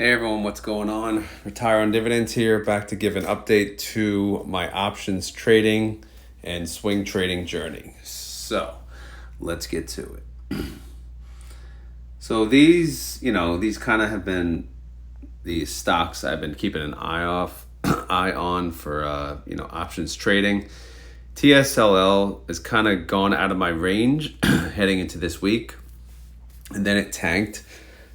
Hey everyone, what's going on? Retire on Dividends here, back to give an update to my options trading and swing trading journey. So, let's get to it. So these kind of have been these stocks I've been keeping an eye on for options trading. TSLL has kind of gone out of my range heading into this week, and then it tanked.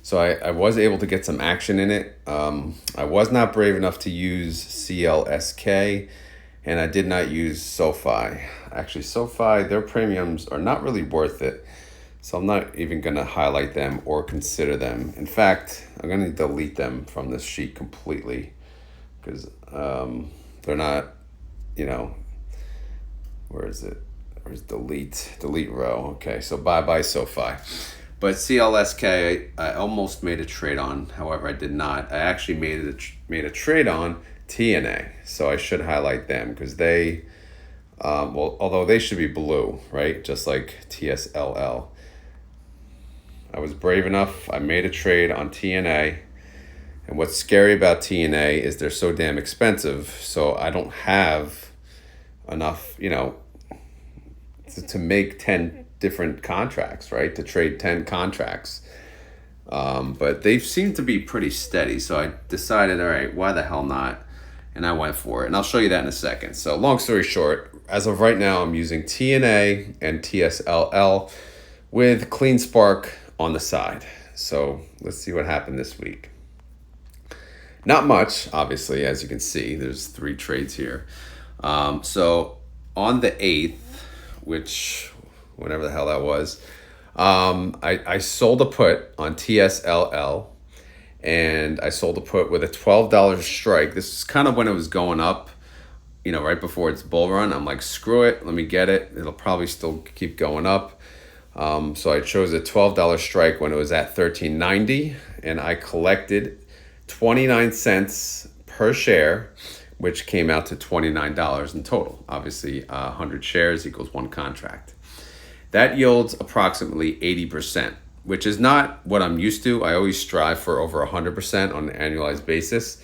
So I was able to get some action in it. I was not brave enough to use CLSK, and I did not use SoFi. Actually, SoFi, their premiums are not really worth it. So I'm not even going to highlight them or consider them. In fact, I'm going to delete them from this sheet completely because they're not, where is it? Where's delete row? Okay, so bye SoFi. But CLSK, I almost made a trade on. However, I did not. I actually made a trade on TNA. So I should highlight them because they, although they should be blue, right? Just like TSLL. I was brave enough. I made a trade on TNA. And what's scary about TNA is they're so damn expensive. So I don't have enough, to make 10 different contracts, right? To trade 10 contracts. But they seem to be pretty steady. So I decided, all right, why the hell not? And I went for it. And I'll show you that in a second. So long story short, as of right now, I'm using TNA and TSLL with Clean Spark on the side. So let's see what happened this week. Not much, obviously, as you can see. There's 3 trades here. So on the 8th, which whenever the hell that was, I sold a put on TSLL, and I sold a put with a $12 strike. This is kind of when it was going up, right before its bull run. I'm like, screw it, let me get it. It'll probably still keep going up. So I chose a $12 strike when it was at $13.90, and I collected 29 cents per share, which came out to $29 in total. Obviously, 100 shares equals 1 contract. That yields approximately 80%, which is not what I'm used to. I always strive for over 100% on an annualized basis.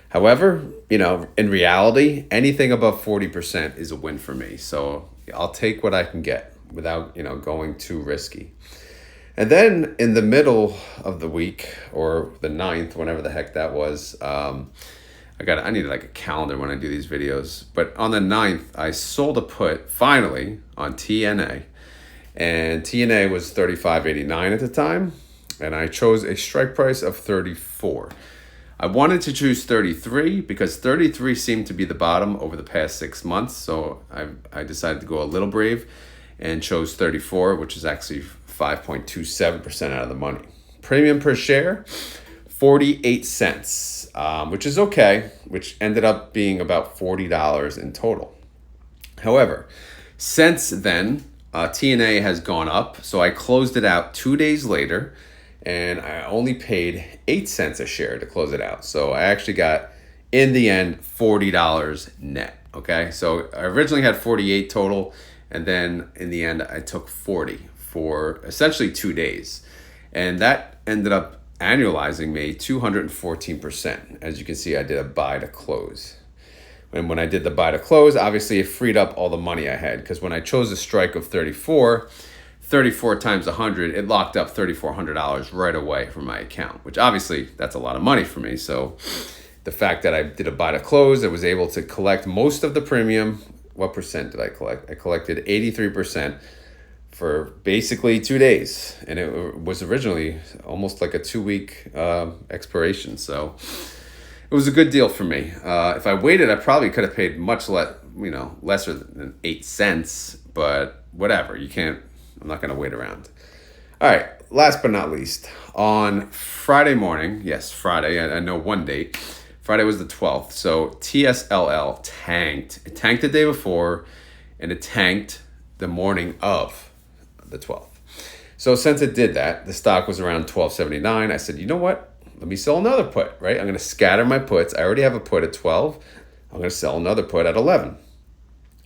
However, in reality, anything above 40% is a win for me. So I'll take what I can get without, going too risky. And then in the middle of the week, or the 9th, whenever the heck that was, I need like a calendar when I do these videos. But on the 9th, I sold a put finally on TNA. And TNA was $35.89 at the time. And I chose a strike price of $34. I wanted to choose 33 because 33 seemed to be the bottom over the past 6 months. So I decided to go a little brave and chose 34, which is actually 5.27% out of the money. Premium per share, 48 cents, which is okay, which ended up being about $40 in total. However, since then, TNA has gone up, so I closed it out 2 days later, and I only paid 8 cents a share to close it out. So I actually got, in the end, $40 net, okay? So I originally had 48 total, and then in the end, I took 40 for essentially 2 days. And that ended up annualizing me 214%. As you can see, I did a buy to close. And when I did the buy to close, obviously it freed up all the money I had, because when I chose a strike of 34 times 100, it locked up $3,400 right away from my account, which obviously that's a lot of money for me. So the fact that I did a buy to close, I was able to collect most of the premium. What percent did I collect? I collected 83% for basically 2 days. And it was originally almost like a 2-week expiration. So it was a good deal for me. If I waited, I probably could have paid much lesser than 8 cents, but whatever. I'm not going to wait around. All right. Last but not least, on Friday morning, yes, Friday, I know one date. Friday was the 12th. So TSLL tanked. It tanked the day before, and it tanked the morning of the 12th. So since it did that, the stock was around $12.79. I said, you know what? Let me sell another put, right? I'm going to scatter my puts. I already have a put at 12. I'm going to sell another put at 11.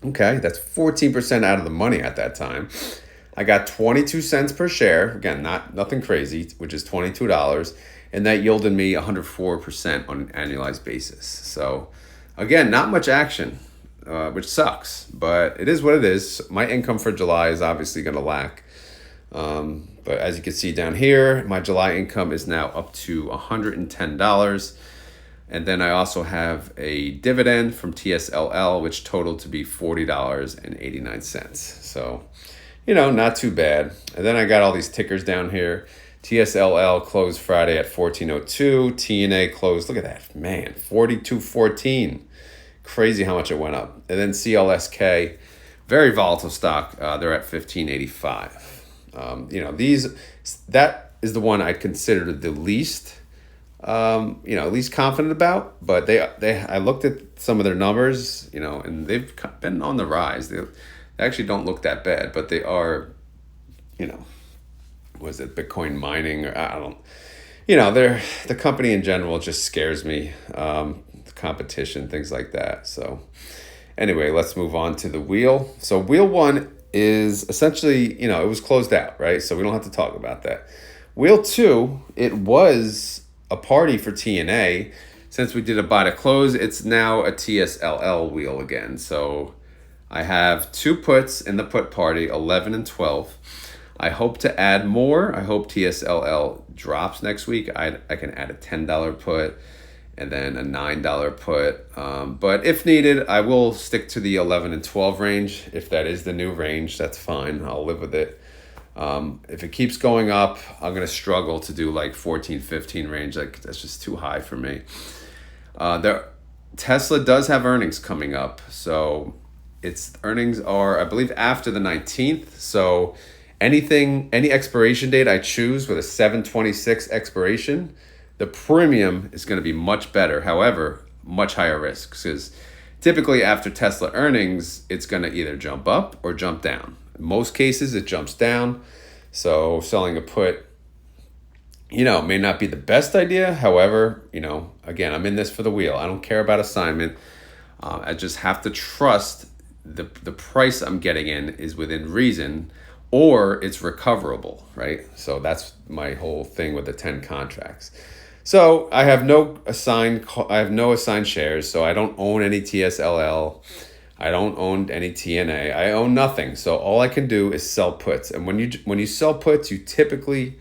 Okay, that's 14% out of the money at that time. I got 22 cents per share. Again, nothing crazy, which is $22. and that yielded me 104% on an annualized basis. So again, not much action, which sucks, but it is what it is. My income for July is obviously going to lack. But as you can see down here, my July income is now up to $110. And then I also have a dividend from TSLL, which totaled to be $40.89. So, not too bad. And then I got all these tickers down here. TSLL closed Friday at 14.02. TNA closed, look at that, man, 42.14. Crazy how much it went up. And then CLSK, very volatile stock. They're at 15.85. That is the one I considered the least, least confident about. But I looked at some of their numbers, and they've been on the rise. They actually don't look that bad, but they are, was it Bitcoin mining or I don't, the company in general just scares me. Competition, things like that. So anyway, let's move on to the wheel. So wheel one is essentially, it was closed out, right? So we don't have to talk about that. Wheel two, it was a party for TNA. Since we did a buy to close, it's now a TSLL wheel again. So I have two puts in the put party, 11 and 12. I hope to add more. I hope TSLL drops next week. I can add a $10 put and then a $9 put. But if needed, I will stick to the 11 and 12 range. If that is the new range, that's fine. I'll live with it. If it keeps going up, I'm going to struggle to do like 14, 15 range. Like that's just too high for me. Tesla does have earnings coming up. So its earnings are, I believe, after the 19th. So any expiration date I choose with a 7/26 expiration, the premium is going to be much better. However, much higher risk because typically after Tesla earnings, it's going to either jump up or jump down. In most cases, it jumps down. So selling a put, may not be the best idea. However, again, I'm in this for the wheel. I don't care about assignment. I just have to trust the price I'm getting in is within reason or it's recoverable, right? So that's my whole thing with the 10 contracts. So I have no assigned shares, so I don't own any TSLL. I don't own any TNA. I own nothing. So all I can do is sell puts. And when you sell puts, you typically,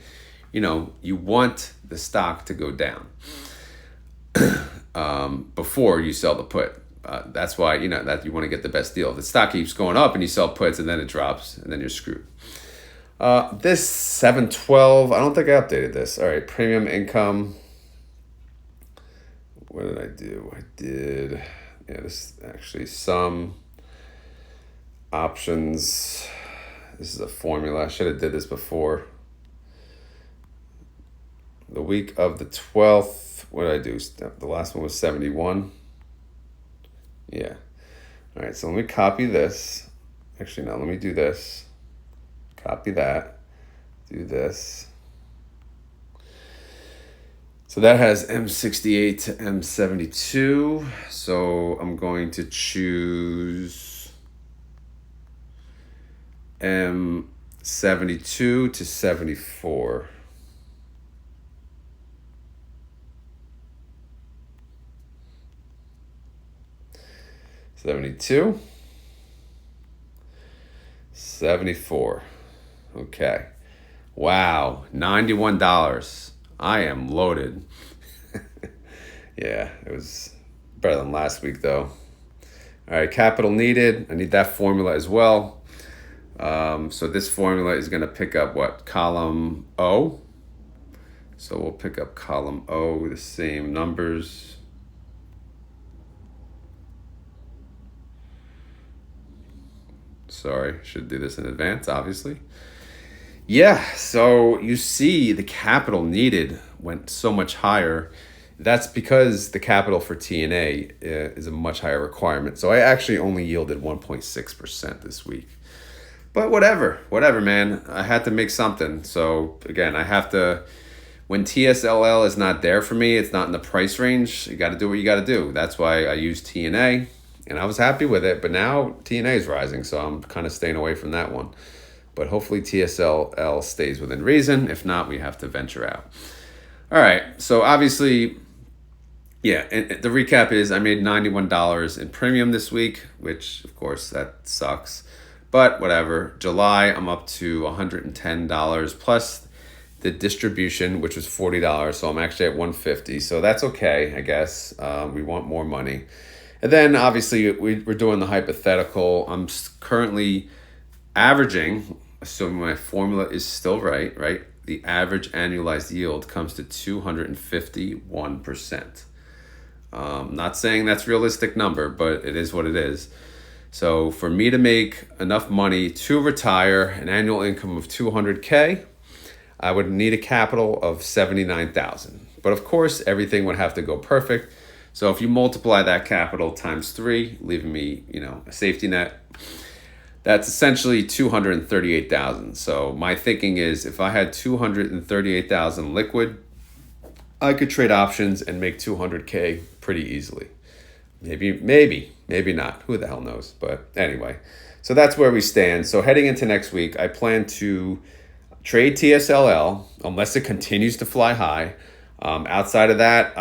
you want the stock to go down before you sell the put. That's why, that you want to get the best deal. If the stock keeps going up and you sell puts and then it drops and then you're screwed. This 712, I don't think I updated this. All right, premium income. What did I do? This actually some options. This is a formula. I should have did this before. The week of the 12th, what did I do? The last one was 71. Yeah. All right, so let me copy this. Actually, no, let me do this. Copy that. Do this. So that has M68 to M72. So I'm going to choose M72 to 74. $72, $74. Okay. Wow, $91. I am loaded. Yeah, it was better than last week though. All right, capital needed. I need that formula as well. So this formula is going to pick up what? Column O. So we'll pick up column O with the same numbers. Sorry, should do this in advance, obviously. Yeah, so you see the capital needed went so much higher. That's because the capital for TNA is a much higher requirement. So I actually only yielded 1.6% this week. But whatever, man. I had to make something. So again, I have to, when TSLL is not there for me, it's not in the price range, you got to do what you got to do. That's why I use TNA, and I was happy with it. But now TNA is rising, so I'm kind of staying away from that one. But hopefully TSLL stays within reason. If not, we have to venture out. All right. So obviously, yeah, and the recap is I made $91 in premium this week, which of course that sucks. But whatever. July, I'm up to $110 plus the distribution, which was $40. So I'm actually at 150. So that's okay, I guess. We want more money. And then obviously we're doing the hypothetical. I'm currently averaging, assuming my formula is still right, right? The average annualized yield comes to 251%. Not saying that's a realistic number, but it is what it is. So for me to make enough money to retire an annual income of 200K, I would need a capital of 79,000. But of course, everything would have to go perfect. So if you multiply that capital times 3, leaving me, a safety net, that's essentially 238,000. So my thinking is if I had 238,000 liquid, I could trade options and make 200K pretty easily. Maybe not. Who the hell knows? But anyway, so that's where we stand. So heading into next week, I plan to trade TSLL unless it continues to fly high. Outside of that,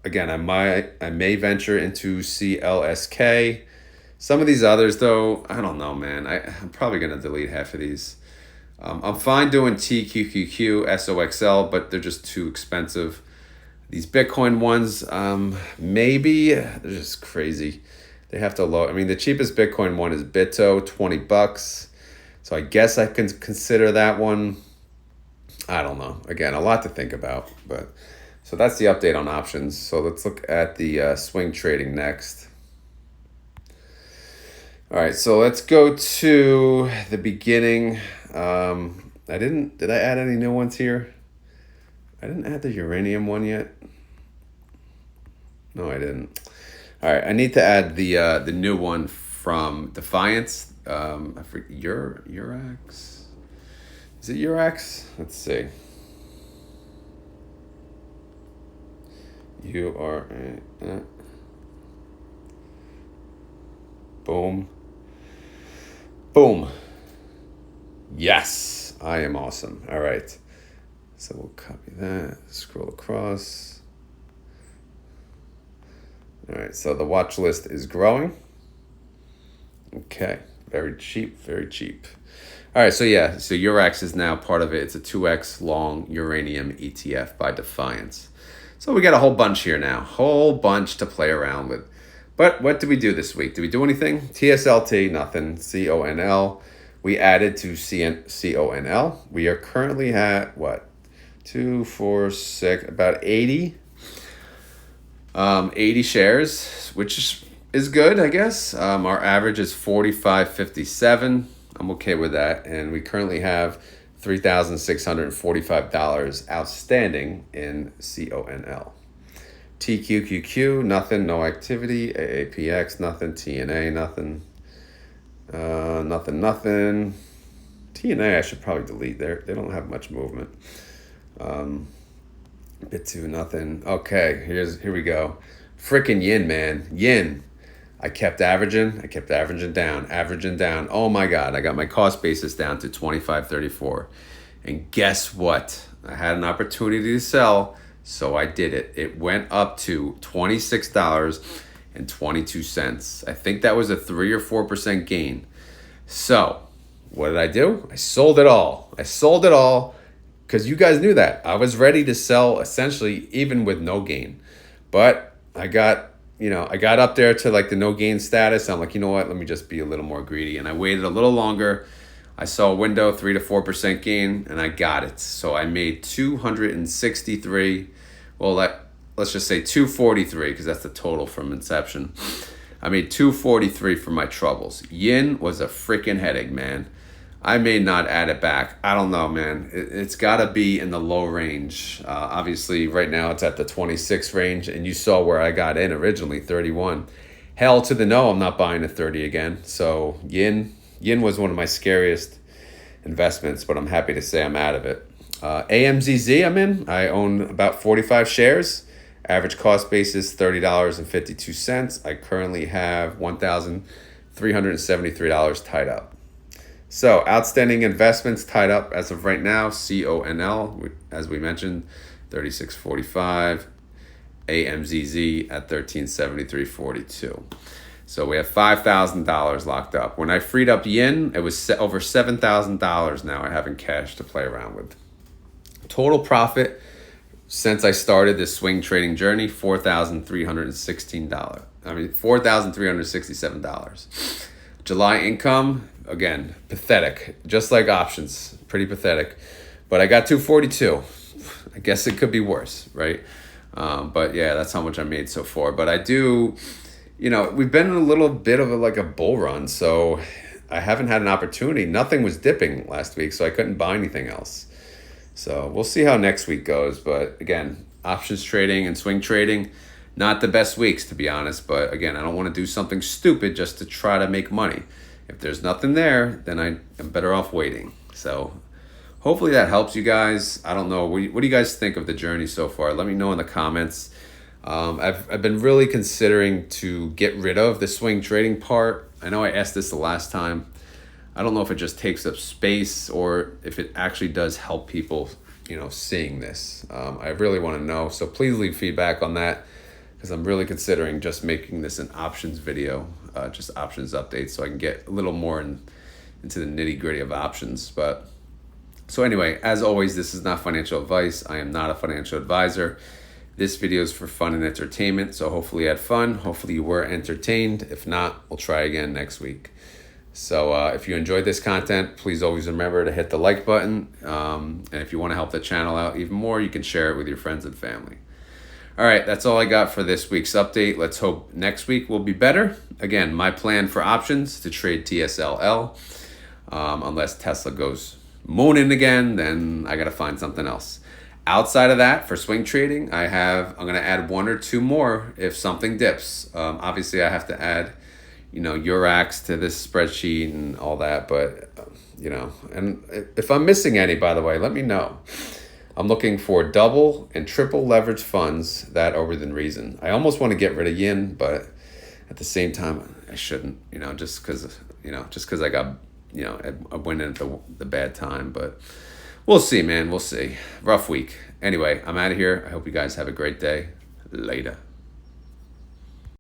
again, I may venture into CLSK. Some of these others, though, I don't know, man. I'm probably going to delete half of these. I'm fine doing TQQQ, SOXL, but they're just too expensive. These Bitcoin ones, maybe they're just crazy. They have to load. I mean, the cheapest Bitcoin one is Bitto, $20. So I guess I can consider that one. I don't know. Again, a lot to think about. But so that's the update on options. So let's look at the swing trading next. All right, so let's go to the beginning. Did I add any new ones here? I didn't add the uranium one yet. No, I didn't. All right, I need to add the new one from Defiance. I forget Urax. Is it Urax? Let's see. Boom. Boom. Yes, I am awesome. All right. So we'll copy that, scroll across. All right, so the watch list is growing. Okay, very cheap, very cheap. All right, so Urax is now part of it. It's a 2x long uranium ETF by Defiance. So we got a whole bunch here now, whole bunch to play around with. But what did we do this week? Did we do anything? TSLT, nothing. CONL, we added to CONL. We are currently at what? 2, 4, 6, about 80 shares, which is good, I guess. Our average is 45.57. I'm okay with that. And we currently have $3,645 outstanding in CONL. TQQQ, nothing, no activity. AAPX, nothing. TNA, nothing. Nothing. TNA, I should probably delete. They don't have much movement. Bit 2, nothing. Okay, here we go. Freaking yin, man. Yin. I kept averaging down. Oh my God, I got my cost basis down to 25.34. And guess what? I had an opportunity to sell, so I did it. It went up to $26.22. I think that was a 3 or 4% gain. So, what did I do? I sold it all. Because you guys knew that. I was ready to sell essentially even with no gain. But I got up there to like the no gain status. I'm like, you know what? Let me just be a little more greedy. And I waited a little longer. I saw a window, 3 to 4% gain, and I got it. So I made 263. Well, let's just say 243 because that's the total from inception. I made 243 for my troubles. Yin was a freaking headache, man. I may not add it back. I don't know, man. It's got to be in the low range. Obviously, right now it's at the 26 range, and you saw where I got in originally, 31. Hell to the no, I'm not buying at 30 again. So Yin was one of my scariest investments, but I'm happy to say I'm out of it. AMZZ, I'm in. I own about 45 shares. Average cost basis $30.52. I currently have $1,373 tied up. So outstanding investments tied up as of right now, CONL, as we mentioned, 36.45. AMZZ at 1373.42. So we have $5,000 locked up. When I freed up yen, it was over $7,000 now I have in cash to play around with. Total profit since I started this swing trading journey, $4,316. $4,367. July income, again, pathetic. Just like options, pretty pathetic. But I got 242. I guess it could be worse, right? But yeah, that's how much I made so far. But I do, we've been in a little bit of a bull run. So I haven't had an opportunity. Nothing was dipping last week, so I couldn't buy anything else. So we'll see how next week goes. But again, options trading and swing trading, not the best weeks, to be honest. But again, I don't want to do something stupid just to try to make money. If there's nothing there, then I am better off waiting. So hopefully that helps you guys. I don't know. What do you guys think of the journey so far? Let me know in the comments. I've been really considering to get rid of the swing trading part. I know I asked this the last time. I don't know if it just takes up space or if it actually does help people, seeing this. I really want to know. So please leave feedback on that, because I'm really considering just making this an options video, just options updates, so I can get a little more into the nitty gritty of options. So anyway, as always, this is not financial advice. I am not a financial advisor. This video is for fun and entertainment. So hopefully you had fun. Hopefully you were entertained. If not, we'll try again next week. So if you enjoyed this content, please always remember to hit the like button. And if you want to help the channel out even more, you can share it with your friends and family. All right, that's all I got for this week's update. Let's hope next week will be better. Again, my plan for options to trade TSLL. Unless Tesla goes mooning again, then I got to find something else. Outside of that, for swing trading, I'm going to add one or two more if something dips. Obviously, I have to add, Eurax to this spreadsheet and all that. But, and if I'm missing any, by the way, let me know. I'm looking for double and triple leverage funds that are within reason. I almost want to get rid of yen, but at the same time, I shouldn't, just because I got, I went in at the bad time. But we'll see, man. We'll see. Rough week. Anyway, I'm out of here. I hope you guys have a great day. Later.